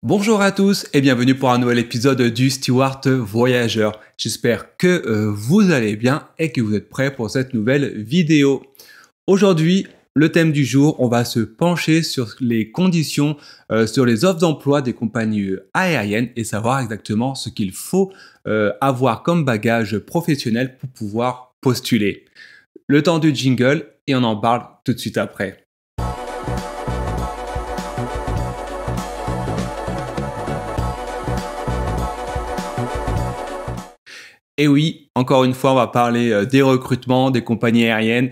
Bonjour à tous et bienvenue pour un nouvel épisode du Steward Voyageur. J'espère que vous allez bien et que vous êtes prêts pour cette nouvelle vidéo. Aujourd'hui, le thème du jour, on va se pencher sur les conditions, sur les offres d'emploi des compagnies aériennes et savoir exactement ce qu'il faut avoir comme bagage professionnel pour pouvoir postuler. Le temps du jingle et on en parle tout de suite après. Et oui, encore une fois, on va parler des recrutements, des compagnies aériennes.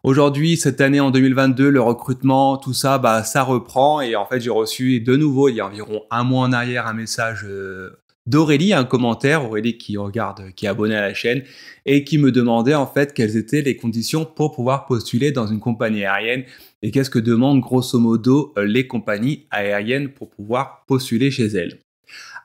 Aujourd'hui, cette année en 2022, le recrutement, tout ça, ça reprend. Et en fait, j'ai reçu de nouveau, il y a environ un mois en arrière, un message d'Aurélie, un commentaire, Aurélie qui regarde, qui est abonnée à la chaîne, et qui me demandait en fait quelles étaient les conditions pour pouvoir postuler dans une compagnie aérienne et qu'est-ce que demandent grosso modo les compagnies aériennes pour pouvoir postuler chez elles.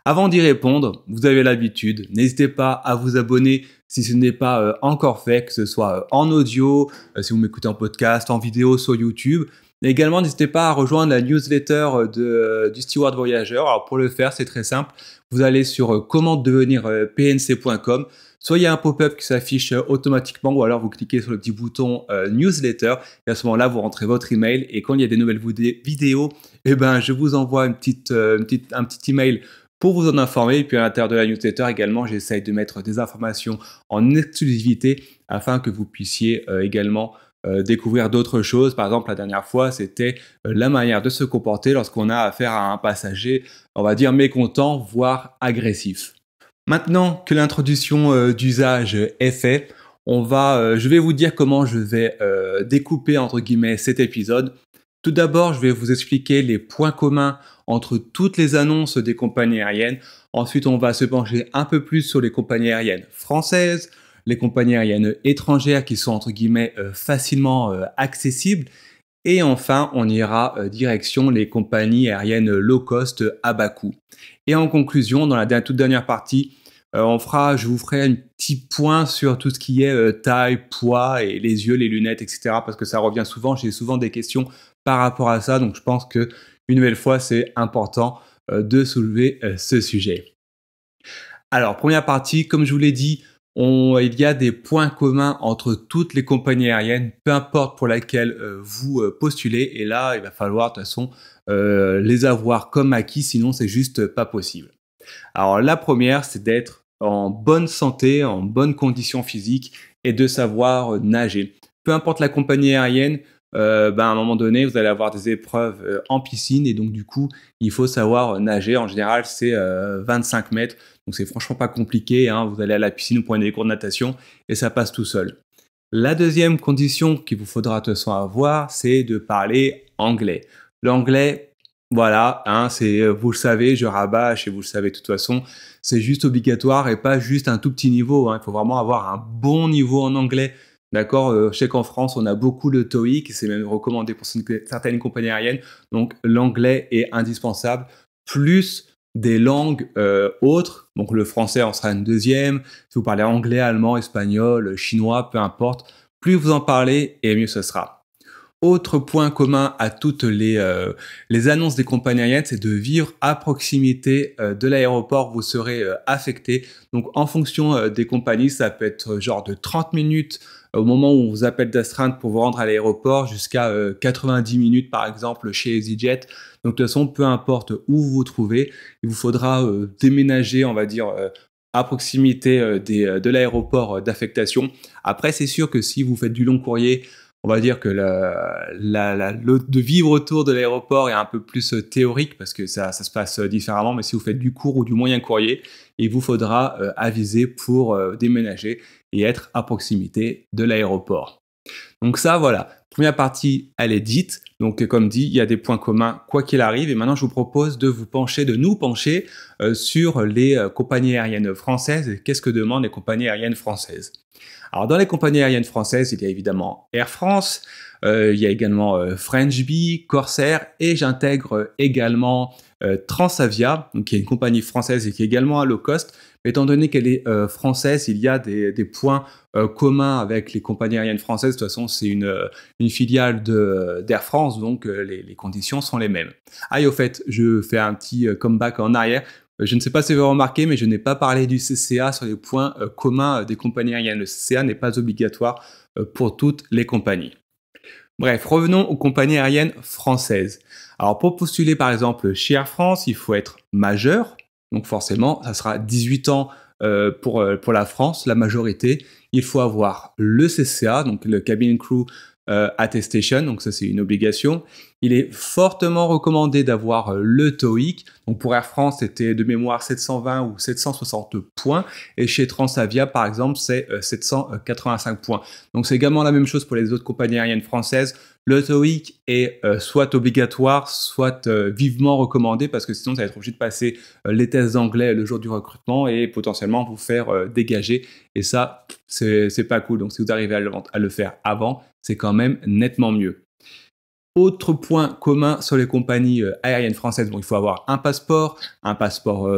Avant d'y répondre, vous avez l'habitude, n'hésitez pas à vous abonner si ce n'est pas encore fait, que ce soit en audio, si vous m'écoutez en podcast, en vidéo sur YouTube. Et également, n'hésitez pas à rejoindre la newsletter du Steward Voyageur. Alors pour le faire, c'est très simple. Vous allez sur comment devenir pnc.com. Soit il y a un pop-up qui s'affiche automatiquement ou alors vous cliquez sur le petit bouton newsletter et à ce moment-là, vous rentrez votre email et quand il y a des nouvelles vidéos, je vous envoie un petit email pour vous en informer. Et puis à l'intérieur de la newsletter également, j'essaye de mettre des informations en exclusivité afin que vous puissiez également découvrir d'autres choses. Par exemple, la dernière fois, c'était la manière de se comporter lorsqu'on a affaire à un passager, on va dire mécontent, voire agressif. Maintenant que l'introduction d'usage est faite, je vais vous dire comment je vais découper entre guillemets cet épisode. Tout d'abord, je vais vous expliquer les points communs entre toutes les annonces des compagnies aériennes. Ensuite, on va se pencher un peu plus sur les compagnies aériennes françaises, les compagnies aériennes étrangères qui sont entre guillemets facilement accessibles. Et enfin, on ira direction les compagnies aériennes low cost à bas coût. Et en conclusion, dans la toute dernière partie, je vous ferai un petit point sur tout ce qui est taille, poids et les yeux, les lunettes, etc. Parce que ça revient souvent, j'ai souvent des questions par rapport à ça. Donc je pense que une nouvelle fois, c'est important de soulever ce sujet. Alors, première partie, comme je vous l'ai dit, il y a des points communs entre toutes les compagnies aériennes, peu importe pour laquelle vous postulez. Et là, il va falloir de toute façon les avoir comme acquis, sinon c'est juste pas possible. Alors la première, c'est d'être en bonne santé, en bonne condition physique et de savoir nager. Peu importe la compagnie aérienne, à un moment donné, vous allez avoir des épreuves en piscine et donc du coup, il faut savoir nager. En général, c'est 25 mètres, donc c'est franchement pas compliqué, hein. Vous allez à la piscine, vous prenez des cours de natation et ça passe tout seul. La deuxième condition qu'il vous faudra de toute façon avoir, c'est de parler anglais. L'anglais, voilà, hein, vous le savez, je rabâche et vous le savez de toute façon, c'est juste obligatoire et pas juste un tout petit niveau, hein. Il faut vraiment avoir un bon niveau en anglais. D'accord, je sais qu'en France, on a beaucoup de TOEIC, c'est même recommandé pour certaines compagnies aériennes. Donc, l'anglais est indispensable, plus des langues autres. Donc, le français en sera une deuxième. Si vous parlez anglais, allemand, espagnol, chinois, peu importe, plus vous en parlez et mieux ce sera. Autre point commun à toutes les annonces des compagnies aériennes, c'est de vivre à proximité de l'aéroport où vous serez affecté. Donc en fonction des compagnies, ça peut être genre de 30 minutes au moment où on vous appelle d'astreinte pour vous rendre à l'aéroport jusqu'à 90 minutes par exemple chez EasyJet. Donc de toute façon, peu importe où vous vous trouvez, il vous faudra déménager, on va dire, à proximité de l'aéroport d'affectation. Après, c'est sûr que si vous faites du long courrier, on va dire que de vivre autour de l'aéroport est un peu plus théorique parce que ça se passe différemment. Mais si vous faites du court ou du moyen courrier, il vous faudra aviser pour déménager et être à proximité de l'aéroport. Donc ça, voilà. Première partie, elle est dite. Donc comme dit, il y a des points communs quoi qu'il arrive. Et maintenant, je vous propose de nous pencher sur les compagnies aériennes françaises et qu'est-ce que demandent les compagnies aériennes françaises. Alors dans les compagnies aériennes françaises, il y a évidemment Air France, Il y a également French-Bee, Corsair et j'intègre également Transavia, donc qui est une compagnie française et qui est également à low cost. Mais étant donné qu'elle est française, il y a des points communs avec les compagnies aériennes françaises. De toute façon, c'est une filiale d'Air France, donc les conditions sont les mêmes. Ah, et au fait, je fais un petit comeback en arrière. Je ne sais pas si vous avez remarqué, mais je n'ai pas parlé du CCA sur les points communs des compagnies aériennes. Le CCA n'est pas obligatoire pour toutes les compagnies. Bref, revenons aux compagnies aériennes françaises. Alors pour postuler par exemple chez Air France, il faut être majeur. Donc forcément, ça sera 18 ans pour la France, la majorité. Il faut avoir le CCA, donc le Cabin Crew Attestation, donc ça c'est une obligation. Il est fortement recommandé d'avoir le TOEIC. Donc pour Air France, c'était de mémoire 720 ou 760 points. Et chez Transavia, par exemple, c'est 785 points. Donc c'est également la même chose pour les autres compagnies aériennes françaises. Le TOEIC est soit obligatoire, soit vivement recommandé parce que sinon, ça va être obligé de passer les tests d'anglais le jour du recrutement et potentiellement vous faire dégager. Et ça, c'est pas cool. Donc si vous arrivez à le faire avant, c'est quand même nettement mieux. Autre point commun sur les compagnies aériennes françaises, bon, il faut avoir un passeport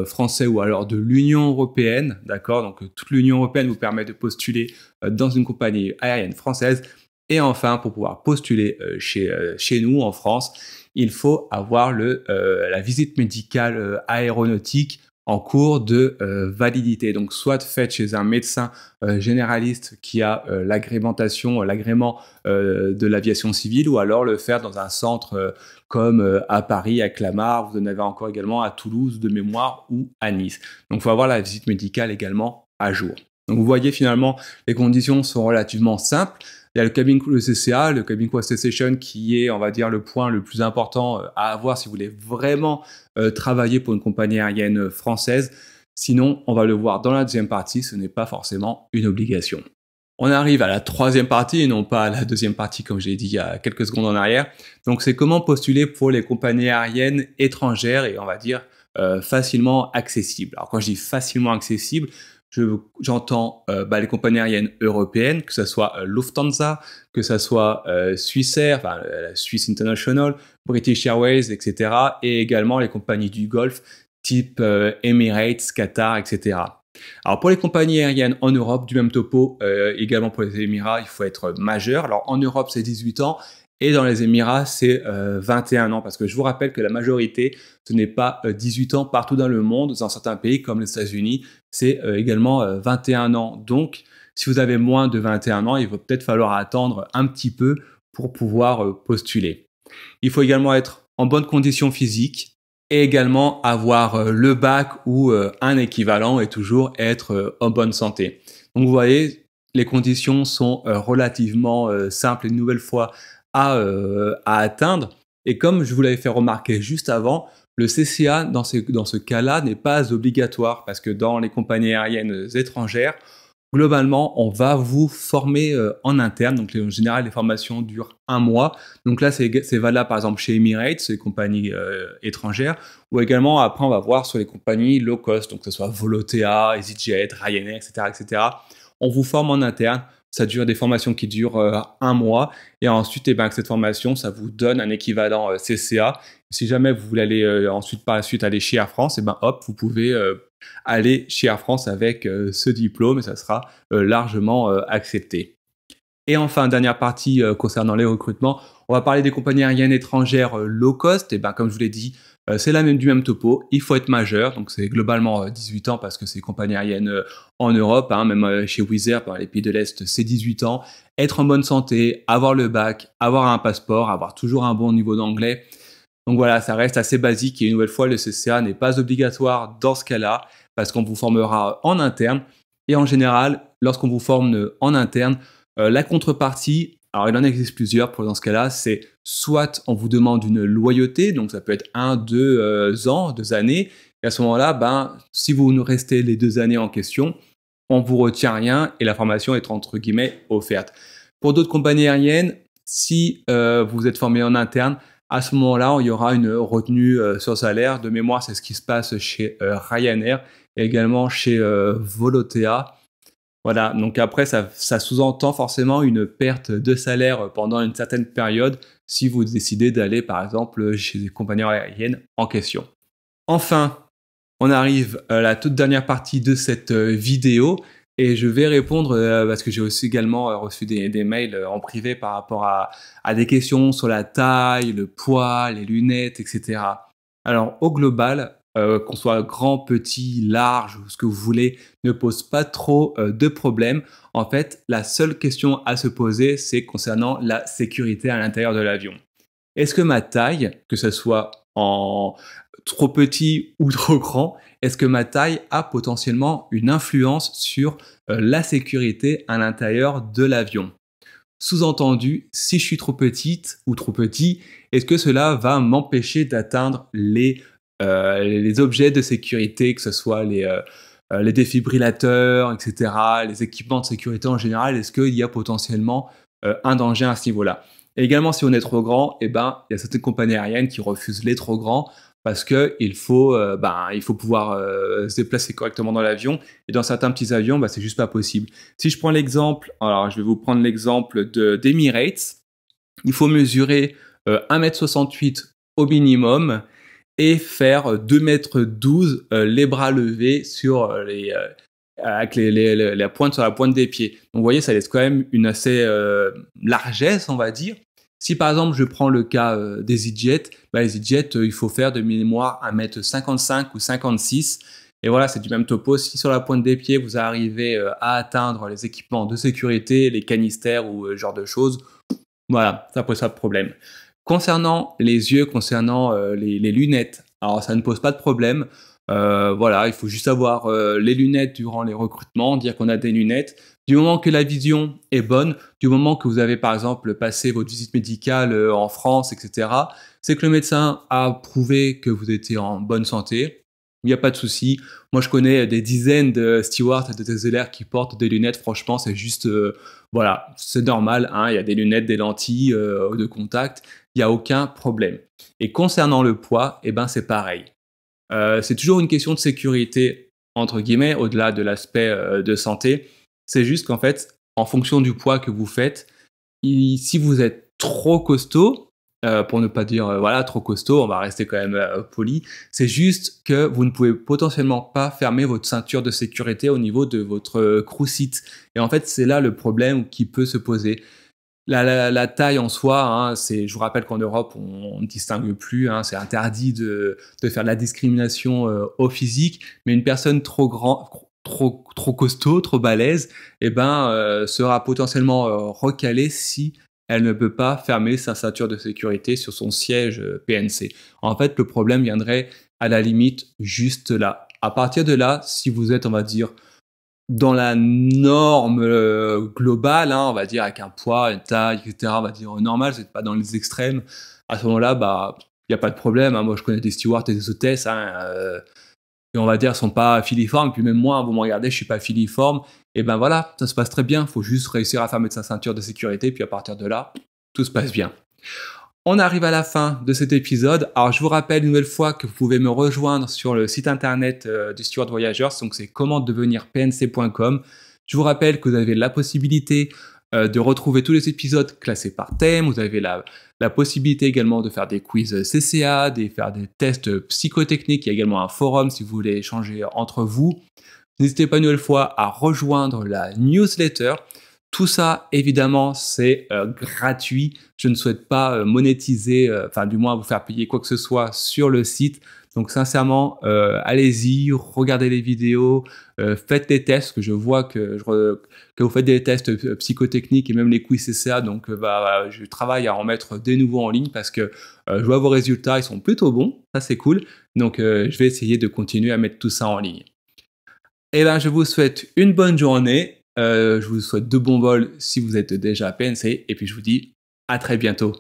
français ou alors de l'Union européenne, d'accord? Donc toute l'Union européenne vous permet de postuler dans une compagnie aérienne française. Et enfin, pour pouvoir postuler chez nous en France, il faut avoir la visite médicale aéronautique en cours de validité. Donc, soit faite chez un médecin généraliste qui a l'agrément de l'aviation civile, ou alors le faire dans un centre comme à Paris, à Clamart, vous en avez encore également à Toulouse de mémoire ou à Nice. Donc, il faut avoir la visite médicale également à jour. Donc, vous voyez finalement, les conditions sont relativement simples. Il y a le Cabin Crew, le CCA, le Cabin Crew Attestation qui est, on va dire, le point le plus important à avoir si vous voulez vraiment travailler pour une compagnie aérienne française. Sinon, on va le voir dans la deuxième partie, ce n'est pas forcément une obligation. On arrive à la troisième partie et non pas à la deuxième partie comme j'ai dit il y a quelques secondes en arrière. Donc c'est comment postuler pour les compagnies aériennes étrangères et on va dire facilement accessibles. Alors quand je dis facilement accessible, j'entends les compagnies aériennes européennes, que ce soit Lufthansa, que ce soit Swissair, enfin la Swiss International, British Airways, etc. Et également les compagnies du Golfe, type Emirates, Qatar, etc. Alors pour les compagnies aériennes en Europe, du même topo, également pour les Émirats, il faut être majeur. Alors en Europe, c'est 18 ans. Et dans les Émirats, c'est 21 ans, parce que je vous rappelle que la majorité, ce n'est pas 18 ans partout dans le monde. Dans certains pays, comme les États-Unis, c'est également 21 ans. Donc, si vous avez moins de 21 ans, il va peut-être falloir attendre un petit peu pour pouvoir postuler. Il faut également être en bonne condition physique et également avoir le bac ou un équivalent et toujours être en bonne santé. Donc, vous voyez, les conditions sont relativement simples une nouvelle fois à atteindre. Et comme je vous l'avais fait remarquer juste avant, le CCA, dans ce cas-là, n'est pas obligatoire parce que dans les compagnies aériennes étrangères, globalement, on va vous former en interne. Donc, en général, les formations durent 1 mois. Donc là, c'est valable par exemple chez Emirates, les compagnies étrangères, ou également après, on va voir sur les compagnies low cost, donc que ce soit Volotea, EasyJet, Ryanair, etc., etc. On vous forme en interne. Ça dure des formations qui durent 1 mois. Et ensuite, avec cette formation, ça vous donne un équivalent CCA. Si jamais vous voulez aller par la suite aller chez Air France, hop, vous pouvez aller chez Air France avec ce diplôme et ça sera largement accepté. Et enfin, dernière partie concernant les recrutements, on va parler des compagnies aériennes étrangères low cost. Et comme je vous l'ai dit, c'est du même topo. Il faut être majeur, donc c'est globalement 18 ans parce que c'est compagnies aériennes en Europe, même chez Wizz Air, les pays de l'Est, c'est 18 ans. Être en bonne santé, avoir le bac, avoir un passeport, avoir toujours un bon niveau d'anglais. Donc voilà, ça reste assez basique et une nouvelle fois, le CCA n'est pas obligatoire dans ce cas-là parce qu'on vous formera en interne. Et en général, lorsqu'on vous forme en interne, la contrepartie, alors il en existe plusieurs dans ce cas-là, c'est soit on vous demande une loyauté, donc ça peut être 1, 2 ans, 2 années, et à ce moment-là, si vous nous restez les 2 années en question, on vous retient rien et la formation est entre guillemets offerte. Pour d'autres compagnies aériennes, si vous êtes formé en interne, à ce moment-là, il y aura une retenue sur salaire. De mémoire, c'est ce qui se passe chez Ryanair et également chez Volotea. Voilà, donc après, ça sous-entend forcément une perte de salaire pendant une certaine période si vous décidez d'aller, par exemple, chez les compagnies aériennes en question. Enfin, on arrive à la toute dernière partie de cette vidéo et je vais répondre parce que j'ai aussi également reçu des mails en privé par rapport à des questions sur la taille, le poids, les lunettes, etc. Alors au global, qu'on soit grand, petit, large ou ce que vous voulez, ne pose pas trop de problèmes. En fait, la seule question à se poser, c'est concernant la sécurité à l'intérieur de l'avion. Est-ce que ma taille, que ce soit en trop petit ou trop grand, est-ce que ma taille a potentiellement une influence sur la sécurité à l'intérieur de l'avion? Sous-entendu, si je suis trop petite ou trop petit, est-ce que cela va m'empêcher d'atteindre les objets de sécurité, que ce soit les défibrillateurs, etc., les équipements de sécurité en général? Est-ce qu'il y a potentiellement un danger à ce niveau-là? Et également, si on est trop grand, eh ben, il y a certaines compagnies aériennes qui refusent les trop grands parce qu'il faut, il faut pouvoir se déplacer correctement dans l'avion. Et dans certains petits avions, c'est juste pas possible. Si je prends l'exemple, alors je vais vous prendre l'exemple d'Emirates, il faut mesurer 1,68 m au minimum et faire 2,12 m les bras levés sur avec la pointe sur la pointe des pieds. Donc vous voyez, ça laisse quand même une assez largesse, on va dire. Si par exemple je prends le cas des EasyJet, les EasyJet, il faut faire de mémoire 1,55 m ou 56 m. Et voilà, c'est du même topo. Si sur la pointe des pieds, vous arrivez à atteindre les équipements de sécurité, les canistères ou ce genre de choses, voilà, ça pose pas de problème. Concernant les yeux, concernant les lunettes, alors ça ne pose pas de problème. Voilà, il faut juste avoir les lunettes durant les recrutements, dire qu'on a des lunettes. Du moment que la vision est bonne, du moment que vous avez par exemple passé votre visite médicale en France, etc., c'est que le médecin a prouvé que vous étiez en bonne santé. Il n'y a pas de souci. Moi, je connais des dizaines de stewards et de TZR qui portent des lunettes. Franchement, c'est juste, voilà, c'est normal. Hein, il y a des lunettes, des lentilles de contact. Il n'y a aucun problème. Et concernant le poids, eh ben, c'est pareil. C'est toujours une question de sécurité, entre guillemets, au-delà de l'aspect de santé. C'est juste qu'en fait, en fonction du poids que vous faites, si vous êtes trop costaud, pour ne pas dire voilà trop costaud, on va rester quand même poli, c'est juste que vous ne pouvez potentiellement pas fermer votre ceinture de sécurité au niveau de votre crucite. Et en fait, c'est là le problème qui peut se poser. La taille en soi, hein, je vous rappelle qu'en Europe, on ne distingue plus, hein, c'est interdit de faire de la discrimination au physique, mais une personne trop grand, trop costaud, trop balèze, eh ben, sera potentiellement recalée si elle ne peut pas fermer sa ceinture de sécurité sur son siège PNC. En fait, le problème viendrait à la limite juste là. À partir de là, si vous êtes, on va dire, dans la norme globale, hein, on va dire avec un poids, une taille, etc., on va dire normal, vous n'êtes pas dans les extrêmes, à ce moment-là, il n'y a pas de problème. Hein. Moi, je connais des stewards et des hôtesses, hein, et on va dire, sont pas filiformes, puis même moi, vous me regardez, je suis pas filiforme, et ben voilà, ça se passe très bien, il faut juste réussir à fermer sa ceinture de sécurité, puis à partir de là, tout se passe bien. On arrive à la fin de cet épisode. Alors, je vous rappelle une nouvelle fois que vous pouvez me rejoindre sur le site internet du Steward Voyageurs. Donc, c'est commentdevenirpnc.com. Je vous rappelle que vous avez la possibilité de retrouver tous les épisodes classés par thème. Vous avez la possibilité également de faire des quiz CCA, de faire des tests psychotechniques. Il y a également un forum si vous voulez échanger entre vous. N'hésitez pas une nouvelle fois à rejoindre la newsletter. Tout ça, évidemment, c'est gratuit. Je ne souhaite pas monétiser, enfin du moins vous faire payer quoi que ce soit sur le site. Donc sincèrement, allez-y, regardez les vidéos, faites des tests, que je vois que vous faites des tests psychotechniques et même les quiz CCA. Donc je travaille à en mettre des nouveaux en ligne parce que je vois vos résultats, ils sont plutôt bons. Ça, c'est cool. Donc je vais essayer de continuer à mettre tout ça en ligne. Et ben, je vous souhaite une bonne journée. Je vous souhaite de bons vols si vous êtes déjà à PNC. Et puis, je vous dis à très bientôt.